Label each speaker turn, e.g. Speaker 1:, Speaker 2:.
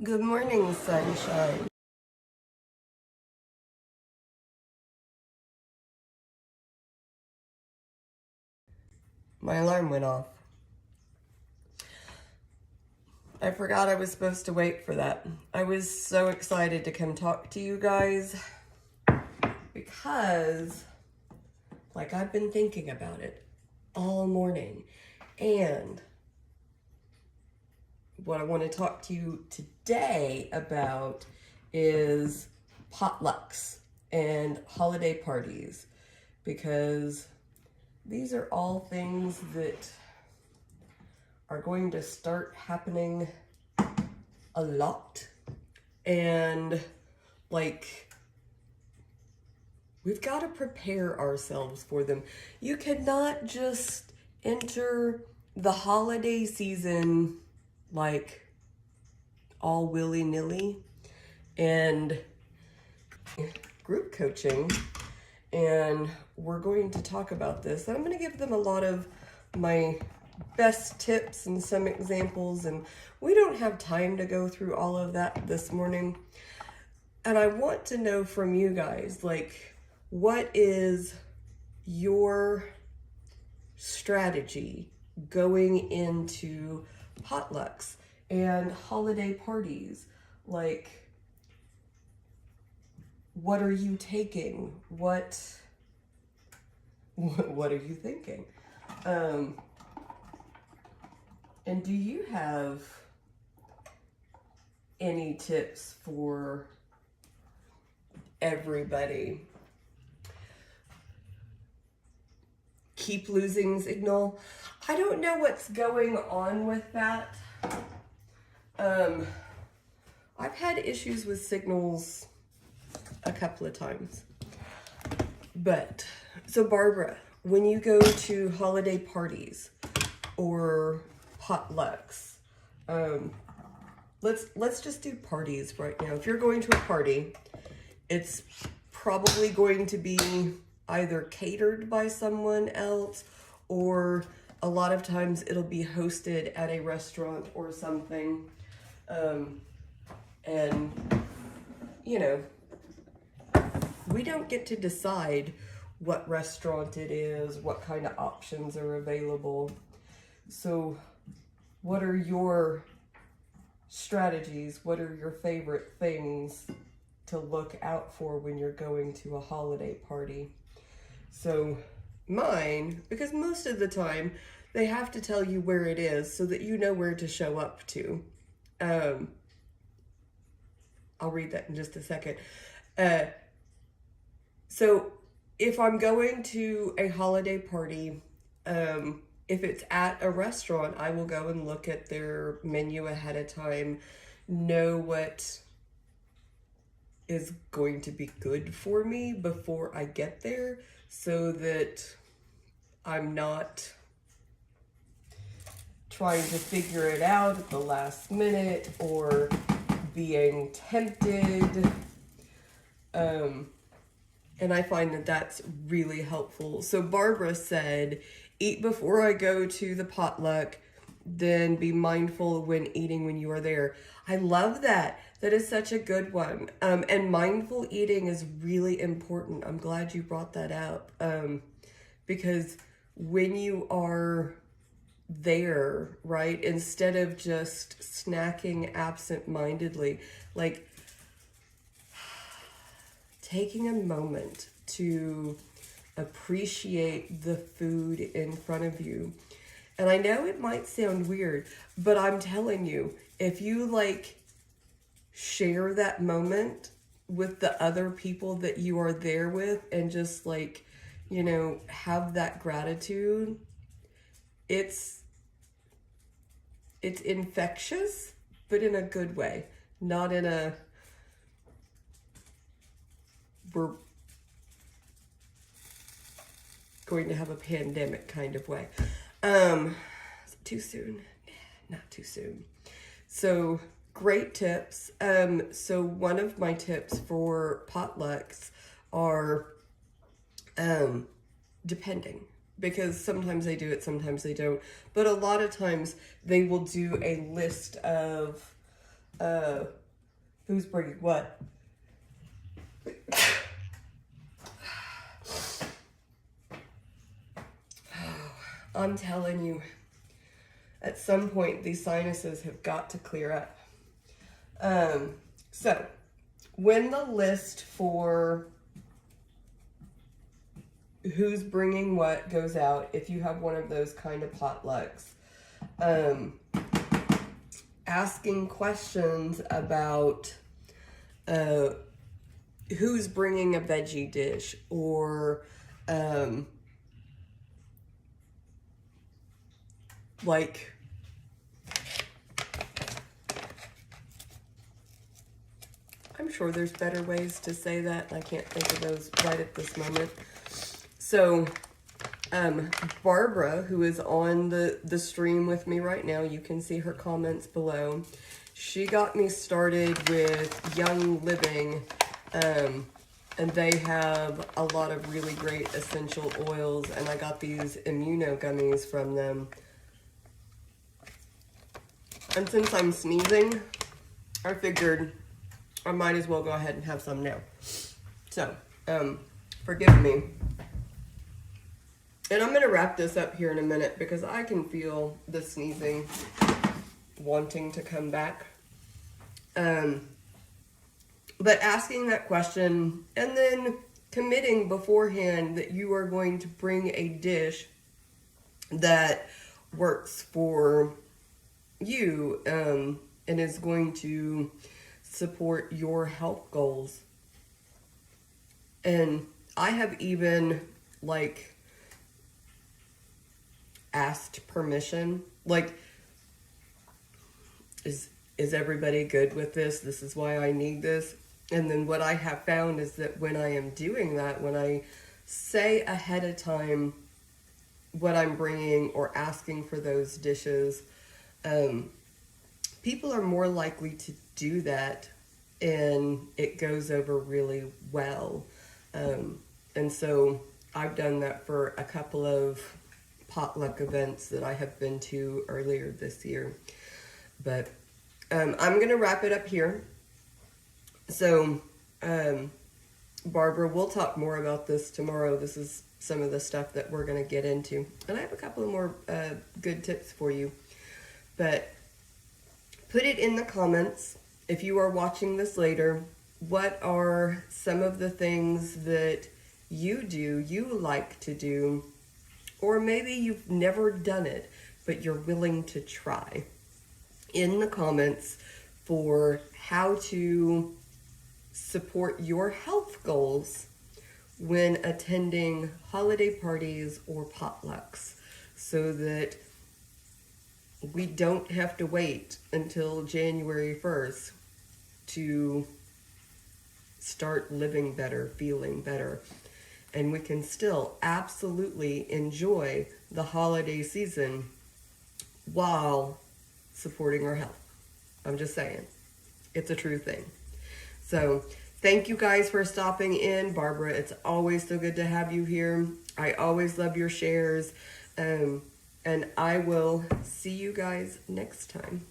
Speaker 1: Good morning, sunshine. My alarm went off. I forgot I was supposed to wait for that. I was so excited to come talk to you guys because, I've been thinking about it all morning. And what I want to talk to you today about is potlucks and holiday parties, because these are all things that are going to start happening a lot. And we've got to prepare ourselves for them. You cannot just enter the holiday season all willy-nilly. And group coaching, and we're going to talk about this. And I'm going to give them a lot of my best tips and some examples, and we don't have time to go through all of that this morning. And I want to know from you guys, what is your strategy going into potlucks and holiday parties? What are you taking? What are you thinking? And do you have any tips for everybody? Keep losing signal. I don't know what's going on with that. I've had issues with signals a couple of times. But, so Barbara, when you go to holiday parties or potlucks, let's just do parties right now. If you're going to a party, it's probably going to be either catered by someone else, or a lot of times it'll be hosted at a restaurant or something. And we don't get to decide what restaurant it is, what kind of options are available. So what are your strategies? What are your favorite things to look out for when you're going to a holiday party? So mine, because most of the time they have to tell you where it is so that you know where to show up to. I'll read that in just a second. So if I'm going to a holiday party, if it's at a restaurant, I will go and look at their menu ahead of time, know what is going to be good for me before I get there, so that I'm not trying to figure it out at the last minute or being tempted. And I find that that's really helpful. So Barbara said, eat before I go to the potluck, then be mindful when eating when you are there. I love that. That is such a good one. And mindful eating is really important. I'm glad you brought that up. Because when you are there, right, instead of just snacking absent-mindedly, taking a moment to appreciate the food in front of you. And I know it might sound weird, but I'm telling you, if you share that moment with the other people that you are there with, and just have that gratitude, it's infectious, but in a good way, not in a we're going to have a pandemic kind of way. Too soon? Nah, not too soon. So great tips. So one of my tips for potlucks are, depending, because sometimes they do it, sometimes they don't. But a lot of times they will do a list of Who's bringing what? I'm telling you, at some point, these sinuses have got to clear up. So, when the list for who's bringing what goes out, if you have one of those kind of potlucks, asking questions about who's bringing a veggie dish, or like I'm sure there's better ways to say that. I can't think of those right at this moment. So Barbara, who is on the stream with me right now, you can see her comments below. She got me started with Young Living, and they have a lot of really great essential oils, and I got these immuno gummies from them. And since I'm sneezing, I figured I might as well go ahead and have some now. So, forgive me. And I'm going to wrap this up here in a minute because I can feel the sneezing wanting to come back. But asking that question and then committing beforehand that you are going to bring a dish that works for you and is going to support your health goals. And I have even like asked permission, like, is everybody good with this? This is why I need this. And then what I have found is that when I am doing that, when I say ahead of time what I'm bringing or asking for those dishes, people are more likely to do that, and it goes over really well. And so I've done that for a couple of potluck events that I have been to earlier this year. But I'm going to wrap it up here. So, Barbara, we'll talk more about this tomorrow. This is some of the stuff that we're going to get into. And I have a couple of more good tips for you. But put it in the comments if you are watching this later. What are some of the things that you like to do, or maybe you've never done it, but you're willing to try, in the comments for how to support your health goals when attending holiday parties or potlucks, so that we don't have to wait until January 1st to start living better, feeling better. And we can still absolutely enjoy the holiday season while supporting our health. I'm just saying. It's a true thing. So thank you guys for stopping in. Barbara, it's always so good to have you here. I always love your shares. And I will see you guys next time.